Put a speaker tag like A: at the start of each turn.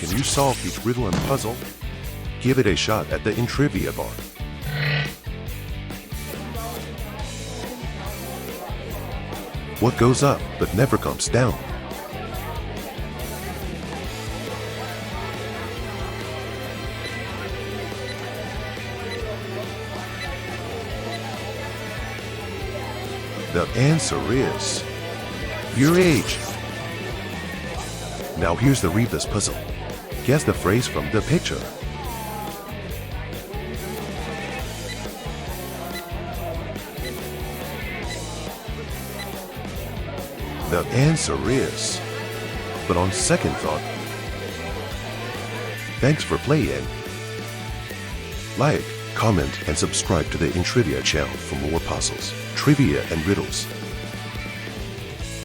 A: can you solve each riddle and puzzle? Give it a shot at the InTrivia bar. What goes up but never comes down? The answer is your age. Now here's the Rebus puzzle. Guess the phrase from the picture. The answer is, but on second thought. Thanks for playing. Like, comment, and subscribe to the InTrivia channel for more puzzles, trivia, and riddles.